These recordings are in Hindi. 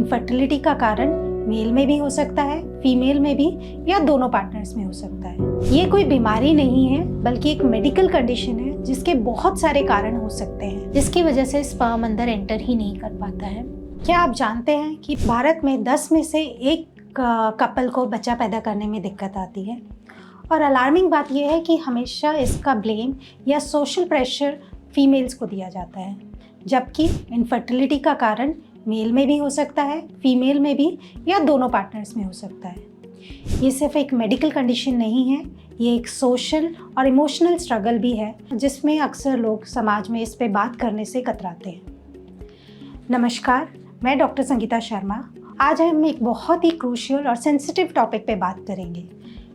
इनफर्टिलिटी का कारण मेल में भी हो सकता है, फीमेल में भी, या दोनों पार्टनर्स में हो सकता है। ये कोई बीमारी नहीं है बल्कि एक मेडिकल कंडीशन है जिसके बहुत सारे कारण हो सकते हैं, जिसकी वजह से स्पर्म अंदर एंटर ही नहीं कर पाता है। क्या आप जानते हैं कि भारत में 10 में से 1 कपल को बच्चा पैदा करने में दिक्कत आती है। और अलार्मिंग बात यह है कि हमेशा इसका ब्लेम या सोशल प्रेशर फीमेल्स को दिया जाता है, जबकि इनफर्टिलिटी का कारण मेल में भी हो सकता है, फीमेल में भी, या दोनों पार्टनर्स में हो सकता है। ये सिर्फ एक मेडिकल कंडीशन नहीं है, ये एक सोशल और इमोशनल स्ट्रगल भी है जिसमें अक्सर लोग समाज में इस पे बात करने से कतराते हैं। नमस्कार, मैं डॉक्टर संगीता शर्मा। आज हम एक बहुत ही क्रूशियल और सेंसिटिव टॉपिक पे बात करेंगे,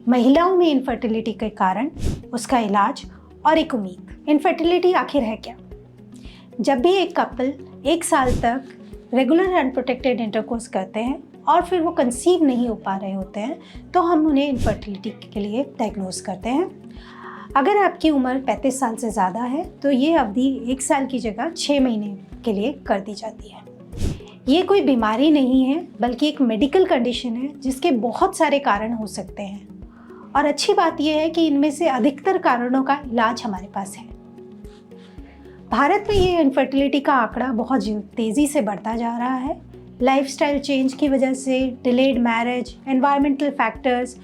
महिलाओं में इनफर्टिलिटी के कारण, उसका इलाज और एक उम्मीद। इनफर्टिलिटी आखिर है क्या? जब भी एक कपल 1 साल तक रेगुलर अनप्रोटेक्टेड इंटरकोर्स करते हैं और फिर वो कंसीव नहीं हो पा रहे होते हैं तो हम उन्हें इनफर्टिलिटी के लिए डायग्नोज करते हैं। अगर आपकी उम्र 35 साल से ज़्यादा है तो ये अवधि 1 साल की जगह 6 महीने के लिए कर दी जाती है। ये कोई बीमारी नहीं है बल्कि एक मेडिकल कंडीशन है जिसके बहुत सारे कारण हो सकते हैं, और अच्छी बात यह है कि इनमें से अधिकतर कारणों का इलाज हमारे पास है। भारत में ये इनफर्टिलिटी का आंकड़ा बहुत तेज़ी से बढ़ता जा रहा है। लाइफस्टाइल चेंज की वजह से, delayed marriage, environmental factors,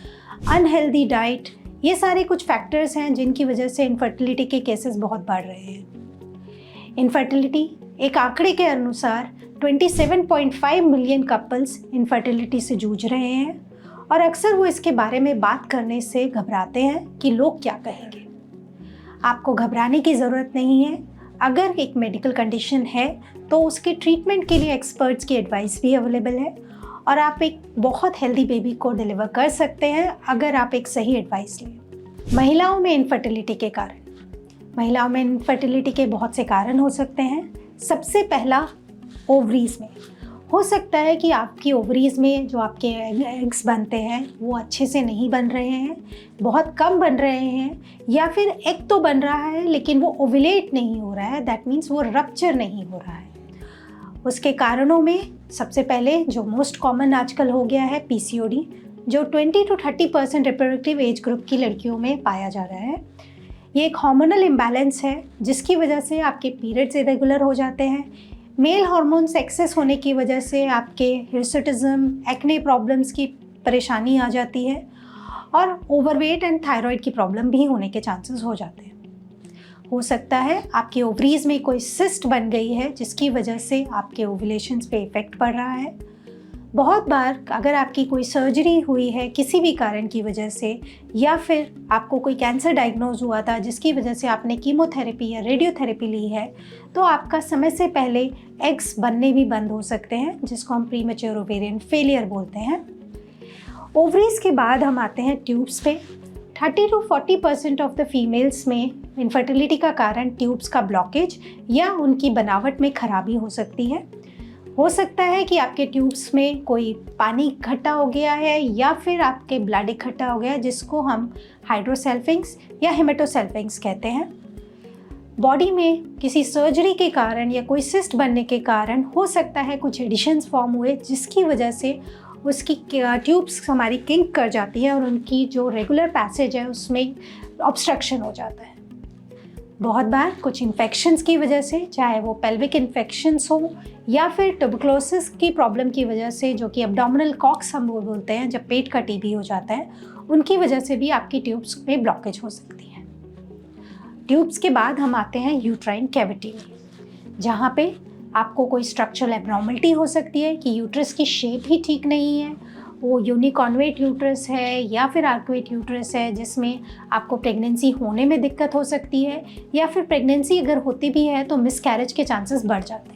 unhealthy diet, ये सारे कुछ फैक्टर्स हैं जिनकी वजह से इनफर्टिलिटी के केसेस बहुत बढ़ रहे हैं। इनफर्टिलिटी एक आंकड़े के अनुसार 27.5 मिलियन कपल्स इनफर्टिलिटी से जूझ रहे हैं, और अक्सर वो इसके बारे में बात करने से घबराते हैं कि लोग क्या कहेंगे। आपको घबराने की ज़रूरत नहीं है। अगर एक मेडिकल कंडीशन है तो उसके ट्रीटमेंट के लिए एक्सपर्ट्स की एडवाइस भी अवेलेबल है, और आप एक बहुत हेल्दी बेबी को डिलीवर कर सकते हैं अगर आप एक सही एडवाइस लें। महिलाओं में इनफर्टिलिटी के कारण, महिलाओं में इनफर्टिलिटी के बहुत से कारण हो सकते हैं। सबसे पहला, ओवरीज में हो सकता है कि आपकी ओवरीज में जो आपके एग्स बनते हैं वो अच्छे से नहीं बन रहे हैं, बहुत कम बन रहे हैं, या फिर एग तो बन रहा है लेकिन वो ओव्यूलेट नहीं हो रहा है, दैट मीन्स वो रप्चर नहीं हो रहा है। उसके कारणों में सबसे पहले जो मोस्ट कॉमन आजकल हो गया है PCOD, जो 20 to 30% रिप्रोडक्टिव एज ग्रुप की लड़कियों में पाया जा रहा है। ये एक हार्मोनल इम्बैलेंस है जिसकी वजह से आपके पीरियड्स इरेगुलर हो जाते हैं। मेल हार्मोन्स एक्सेस होने की वजह से आपके हिर्सुटिज्म, एक्ने प्रॉब्लम्स की परेशानी आ जाती है, और ओवरवेट एंड थायराइड की प्रॉब्लम भी होने के चांसेस हो जाते हैं। हो सकता है आपके ओवरीज में कोई सिस्ट बन गई है जिसकी वजह से आपके ओव्यूलेशंस पे इफ़ेक्ट पड़ रहा है। बहुत बार अगर आपकी कोई सर्जरी हुई है किसी भी कारण की वजह से, या फिर आपको कोई कैंसर डायग्नोज हुआ था जिसकी वजह से आपने कीमोथेरेपी या रेडियोथेरेपी ली है, तो आपका समय से पहले एग्स बनने भी बंद हो सकते हैं, जिसको हम प्रीमेच्योर ओवेरियन फेलियर बोलते हैं। ओवरीज के बाद हम आते हैं ट्यूब्स पे। 30 to 40% ऑफ द फीमेल्स में इनफर्टिलिटी का कारण ट्यूब्स का ब्लॉकेज या उनकी बनावट में खराबी हो सकती है। हो सकता है कि आपके ट्यूब्स में कोई पानी इकट्ठा हो गया है, या फिर आपके ब्लड इकट्ठा हो गया है, जिसको हम हाइड्रोसेल्फिंग्स या हेमेटोसेल्फिंग्स कहते हैं। बॉडी में किसी सर्जरी के कारण या कोई सिस्ट बनने के कारण हो सकता है कुछ एडिशंस फॉर्म हुए जिसकी वजह से उसकी ट्यूब्स हमारी किंक कर जाती है और उनकी जो रेगुलर पैसेज है उसमें ऑब्स्ट्रक्शन हो जाता है। बहुत बार कुछ इन्फेक्शंस की वजह से, चाहे वो पेल्विक इन्फेक्शंस हो या फिर ट्यूबरकुलोसिस की प्रॉब्लम की वजह से, जो कि एब्डोमिनल कॉक्स हम वो बोलते हैं, जब पेट का TB हो जाता है, उनकी वजह से भी आपकी ट्यूब्स में ब्लॉकेज हो सकती है। ट्यूब्स के बाद हम आते हैं यूट्राइन कैविटी में, जहाँ पे आपको कोई स्ट्रक्चरल एब्नॉर्मलिटी हो सकती है कि यूट्रस की शेप ही ठीक नहीं है, वो यूनिकॉन्वेट यूट्रस है या फिर आर्कुएट यूट्रस है, जिसमें आपको प्रेगनेंसी होने में दिक्कत हो सकती है, या फिर प्रेगनेंसी अगर होती भी है तो मिसकैरेज के चांसेस बढ़ जाते हैं।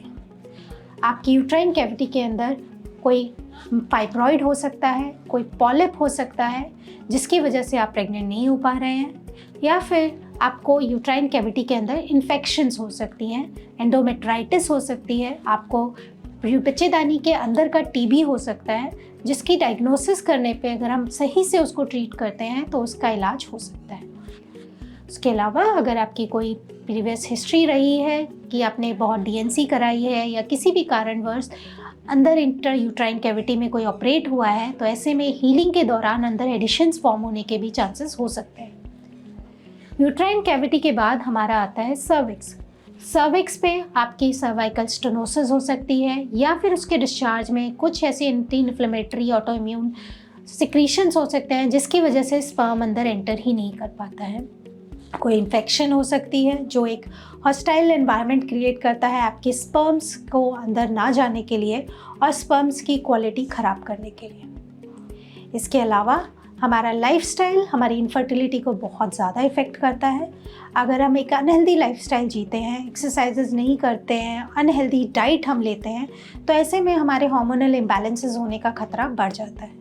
आपकी यूट्राइन कैविटी के अंदर कोई फाइब्रॉइड हो सकता है, कोई पॉलिप हो सकता है जिसकी वजह से आप प्रेग्नेंट नहीं हो पा रहे हैं, या फिर आपको यूट्राइन कैविटी के अंदर इन्फेक्शंस हो सकती हैं, एंडोमेट्राइटिस हो सकती है, आपको बच्चेदानी के अंदर का TB हो सकता है, जिसकी डायग्नोसिस करने पे अगर हम सही से उसको ट्रीट करते हैं तो उसका इलाज हो सकता है। उसके अलावा अगर आपकी कोई प्रीवियस हिस्ट्री रही है कि आपने बहुत DNC कराई है या किसी भी कारणवश अंदर इंटर यूट्राइन कैविटी में कोई ऑपरेट हुआ है तो ऐसे में हीलिंग के दौरान अंदर एडिशंस फॉर्म होने के भी चांसेस हो सकते हैं। यूट्राइन कैविटी के बाद हमारा आता है सर्विक्स। सर्विक्स पे आपकी सर्वाइकल स्टेनोसिस हो सकती है या फिर उसके डिस्चार्ज में कुछ ऐसे anti inflammatory auto immune secretions हो सकते हैं जिसकी वजह से स्पर्म अंदर एंटर ही नहीं कर पाता है। कोई इन्फेक्शन हो सकती है जो एक हॉस्टाइल एनवायरनमेंट क्रिएट करता है आपके स्पर्म्स को अंदर ना जाने के लिए और स्पर्म्स की क्वालिटी ख़राब करने के लिए। इसके अलावा हमारा लाइफस्टाइल हमारी इनफर्टिलिटी को बहुत ज़्यादा इफ़ेक्ट करता है। अगर हम एक अनहेल्दी लाइफस्टाइल जीते हैं, एक्सरसाइजेज नहीं करते हैं, अनहेल्दी डाइट हम लेते हैं, तो ऐसे में हमारे हार्मोनल इम्बैलेंसेस होने का खतरा बढ़ जाता है।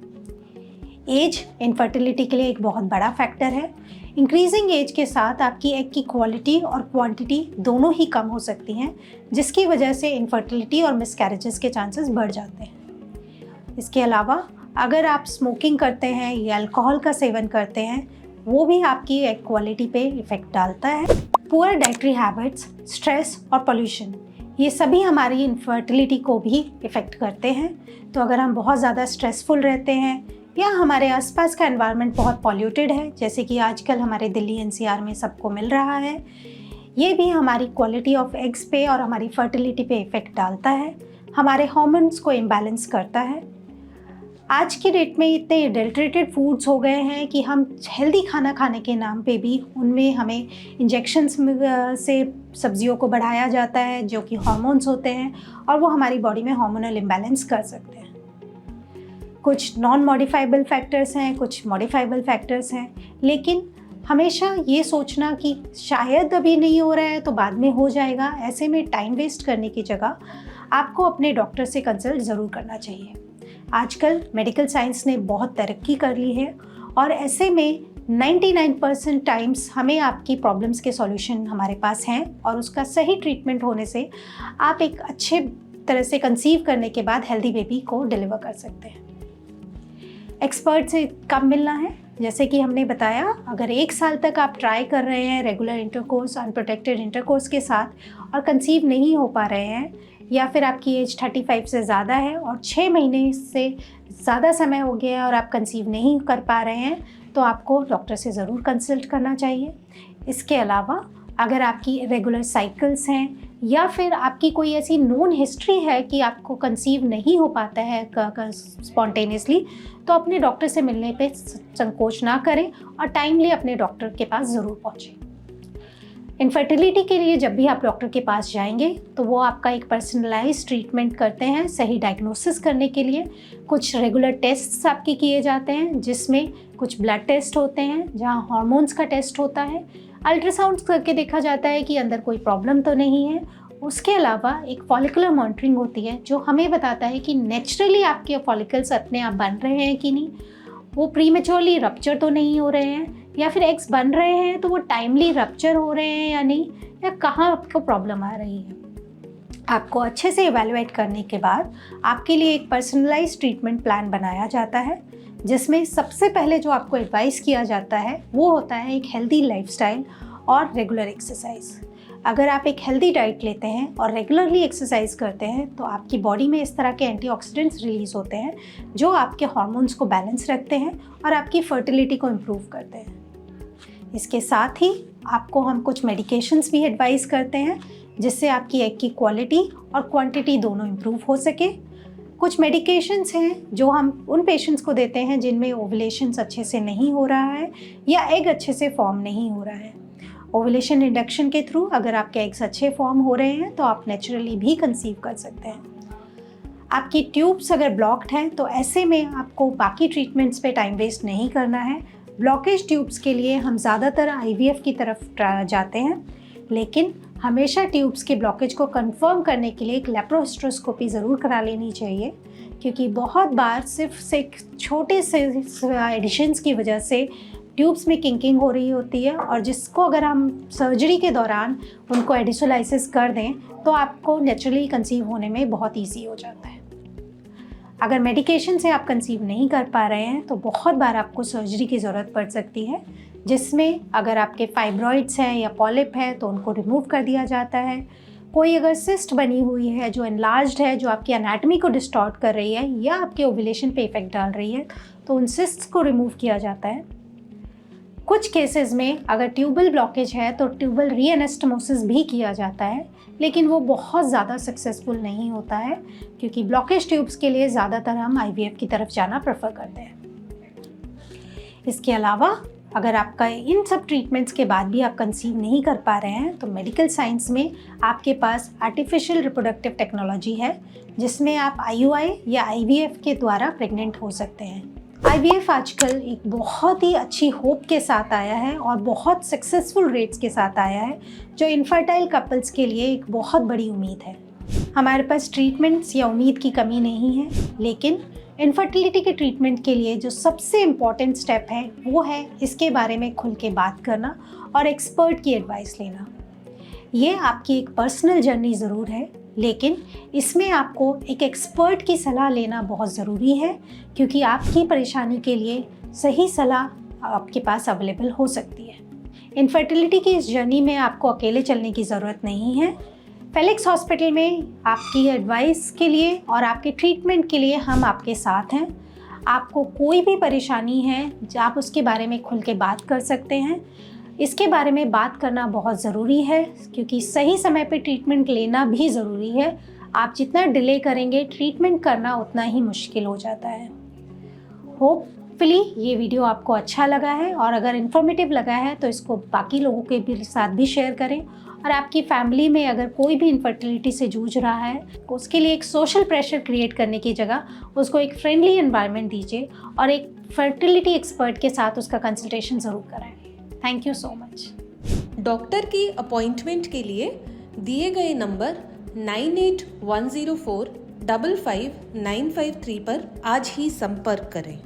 एज इनफर्टिलिटी के लिए एक बहुत बड़ा फैक्टर है। इंक्रीजिंग एज के साथ आपकी एग की क्वालिटी और क्वांटिटी दोनों ही कम हो सकती हैं, जिसकी वजह से इनफर्टिलिटी और मिसकैरेजेस के चांसेस बढ़ जाते हैं। इसके अलावा अगर आप स्मोकिंग करते हैं या अल्कोहल का सेवन करते हैं, वो भी आपकी एग क्वालिटी पे इफ़ेक्ट डालता है। पुअर डाइटरी हैबिट्स, स्ट्रेस और पोल्यूशन, ये सभी हमारी इनफर्टिलिटी को भी इफ़ेक्ट करते हैं। तो अगर हम बहुत ज़्यादा स्ट्रेसफुल रहते हैं या हमारे आसपास का एनवायरनमेंट बहुत पॉल्यूटेड है, जैसे कि आजकल हमारे दिल्ली एनसीआर में सबको मिल रहा है, ये भी हमारी क्वालिटी ऑफ एग्स पे और हमारी फर्टिलिटी पे इफ़ेक्ट डालता है, हमारे हार्मोन्स को इम्बैलेंस करता है। आज की डेट में इतने एडल्ट्रेटेड फूड्स हो गए हैं कि हम हेल्दी खाना खाने के नाम पे भी उनमें हमें इंजेक्शंस से सब्जियों को बढ़ाया जाता है जो कि हार्मोन्स होते हैं और वो हमारी बॉडी में हार्मोनल इम्बैलेंस कर सकते हैं। कुछ नॉन मॉडिफाइबल फैक्टर्स हैं, कुछ मॉडिफाइबल फैक्टर्स हैं, लेकिन हमेशा ये सोचना कि शायद अभी नहीं हो रहा है तो बाद में हो जाएगा, ऐसे में टाइम वेस्ट करने की जगह आपको अपने डॉक्टर से कंसल्ट ज़रूर करना चाहिए। आजकल मेडिकल साइंस ने बहुत तरक्की कर ली है और ऐसे में 99% टाइम्स हमें आपकी प्रॉब्लम्स के सॉल्यूशन हमारे पास हैं और उसका सही ट्रीटमेंट होने से आप एक अच्छे तरह से कंसीव करने के बाद हेल्दी बेबी को डिलीवर कर सकते हैं। एक्सपर्ट से कब मिलना है? जैसे कि हमने बताया, अगर 1 साल तक आप ट्राई कर रहे हैं रेगुलर इंटरकोर्स, अनप्रोटेक्टेड इंटरकोर्स के साथ और कंसीव नहीं हो पा रहे हैं, या फिर आपकी एज 35 से ज़्यादा है और 6 महीने से ज़्यादा समय हो गया है और आप कंसीव नहीं कर पा रहे हैं, तो आपको डॉक्टर से ज़रूर कंसल्ट करना चाहिए। इसके अलावा अगर आपकी रेगुलर साइकिल्स हैं या फिर आपकी कोई ऐसी नोन हिस्ट्री है कि आपको कंसीव नहीं हो पाता है स्पॉन्टेनियसली, तो अपने डॉक्टर से मिलने पे संकोच ना करें और टाइमली अपने डॉक्टर के पास ज़रूर पहुँचें। इनफर्टिलिटी के लिए जब भी आप डॉक्टर के पास जाएंगे तो वो आपका एक पर्सनलाइज्ड ट्रीटमेंट करते हैं सही डायग्नोसिस करने के लिए। कुछ रेगुलर टेस्ट्स आपके किए जाते हैं जिसमें कुछ ब्लड टेस्ट होते हैं जहाँ हार्मोन्स का टेस्ट होता है, अल्ट्रासाउंड करके देखा जाता है कि अंदर कोई प्रॉब्लम तो नहीं है। उसके अलावा एक फॉलिकुलर मॉनिटरिंग होती है जो हमें बताता है कि नेचुरली आपके फॉलिकल्स अपने आप बन रहे हैं कि नहीं, वो प्रीमेच्योरली रप्चर तो नहीं हो रहे हैं, या फिर एग्स बन रहे हैं तो वो टाइमली रप्चर हो रहे हैं या नहीं, या कहाँ आपको प्रॉब्लम आ रही है। आपको अच्छे से इवैल्यूएट करने के बाद आपके लिए एक पर्सनलाइज्ड ट्रीटमेंट प्लान बनाया जाता है, जिसमें सबसे पहले जो आपको एडवाइस किया जाता है वो होता है एक हेल्दी लाइफस्टाइल और रेगुलर एक्सरसाइज। अगर आप एक हेल्दी डाइट लेते हैं और रेगुलरली एक्सरसाइज करते हैं तो आपकी बॉडी में इस तरह के एंटीऑक्सीडेंट्स रिलीज़ होते हैं जो आपके हार्मोन्स को बैलेंस रखते हैं और आपकी फर्टिलिटी को इम्प्रूव करते हैं। इसके साथ ही आपको हम कुछ मेडिकेशंस भी एडवाइस करते हैं जिससे आपकी एग की क्वालिटी और क्वांटिटी दोनों इम्प्रूव हो सके। कुछ मेडिकेशंस हैं जो हम उन पेशेंट्स को देते हैं जिनमें ओवुलेशंस अच्छे से नहीं हो रहा है या एग अच्छे से फॉर्म नहीं हो रहा है। ओवुलेशन इंडक्शन के थ्रू अगर आपके एग्स अच्छे फॉर्म हो रहे हैं तो आप नेचुरली भी कंसीव कर सकते हैं। आपकी ट्यूब्स अगर ब्लॉक्ड हैं तो ऐसे में आपको बाकी ट्रीटमेंट्स पे टाइम वेस्ट नहीं करना है। ब्लॉकेज ट्यूब्स के लिए हम ज़्यादातर IVF की तरफ जाते हैं, लेकिन हमेशा ट्यूब्स के ब्लॉकेज को कंफर्म करने के लिए एक लेप्रोहिस्ट्रोस्कोपी ज़रूर करा लेनी चाहिए, क्योंकि बहुत बार सिर्फ से छोटे से एडिशंस की वजह से ट्यूब्स में किंकिंग हो रही होती है और जिसको अगर हम सर्जरी के दौरान उनको एडिसोलाइसिस कर दें तो आपको नेचुरली कंसीव होने में बहुत ईजी हो जाता है। अगर मेडिकेशन से आप कंसीव नहीं कर पा रहे हैं तो बहुत बार आपको सर्जरी की ज़रूरत पड़ सकती है, जिसमें अगर आपके फाइब्रॉइड्स हैं या पॉलिप है तो उनको रिमूव कर दिया जाता है। कोई अगर सिस्ट बनी हुई है जो एनलार्ज्ड है, जो आपकी एनाटमी को डिस्टॉर्ट कर रही है या आपके ओव्यूलेशन पे इफेक्ट डाल रही है, तो उन सिस्ट्स को रिमूव किया जाता है। कुछ केसेस में अगर ट्यूबल ब्लॉकेज है तो ट्यूबल रीएनास्टमोसिस भी किया जाता है, लेकिन वो बहुत ज़्यादा सक्सेसफुल नहीं होता है क्योंकि ब्लॉकेज ट्यूब्स के लिए ज़्यादातर हम आईवीएफ की तरफ जाना प्रेफर करते हैं। इसके अलावा अगर आपका इन सब ट्रीटमेंट्स के बाद भी आप कंसीव नहीं कर पा रहे हैं तो मेडिकल साइंस में आपके पास आर्टिफिशियल रिप्रोडक्टिव टेक्नोलॉजी है जिसमें आप आईयूआई या आईवीएफ के द्वारा प्रेग्नेंट हो सकते हैं। आईवीएफ आजकल एक बहुत ही अच्छी होप के साथ आया है और बहुत सक्सेसफुल रेट्स के साथ आया है, जो इनफर्टाइल कपल्स के लिए एक बहुत बड़ी उम्मीद है। हमारे पास ट्रीटमेंट्स या उम्मीद की कमी नहीं है, लेकिन इनफर्टिलिटी के ट्रीटमेंट के लिए जो सबसे इम्पॉर्टेंट स्टेप है वो है इसके बारे में खुल के बात करना और एक्सपर्ट की एडवाइस लेना। ये आपकी एक पर्सनल जर्नी ज़रूर है, लेकिन इसमें आपको एक एक्सपर्ट की सलाह लेना बहुत ज़रूरी है क्योंकि आपकी परेशानी के लिए सही सलाह आपके पास अवेलेबल हो सकती है। इनफर्टिलिटी की इस जर्नी में आपको अकेले चलने की ज़रूरत नहीं है। फेलिक्स हॉस्पिटल में आपकी एडवाइस के लिए और आपके ट्रीटमेंट के लिए हम आपके साथ हैं। आपको कोई भी परेशानी है आप उसके बारे में खुल के बात कर सकते हैं। इसके बारे में बात करना बहुत ज़रूरी है क्योंकि सही समय पे ट्रीटमेंट लेना भी ज़रूरी है। आप जितना डिले करेंगे ट्रीटमेंट करना उतना ही मुश्किल हो जाता है। होपफुली ये वीडियो आपको अच्छा लगा है और अगर इन्फॉर्मेटिव लगा है तो इसको बाकी लोगों के भी साथ भी शेयर करें। और आपकी फैमिली में अगर कोई भी इनफर्टिलिटी से जूझ रहा है उसके लिए एक सोशल प्रेशर क्रिएट करने की जगह उसको एक फ्रेंडली एनवायरनमेंट दीजिए और एक फर्टिलिटी एक्सपर्ट के साथ उसका कंसल्टेशन ज़रूर कराएं। Thank you so much. Doctor की अपॉइंटमेंट के लिए दिए गए नंबर 9810455953 पर आज ही संपर्क करें।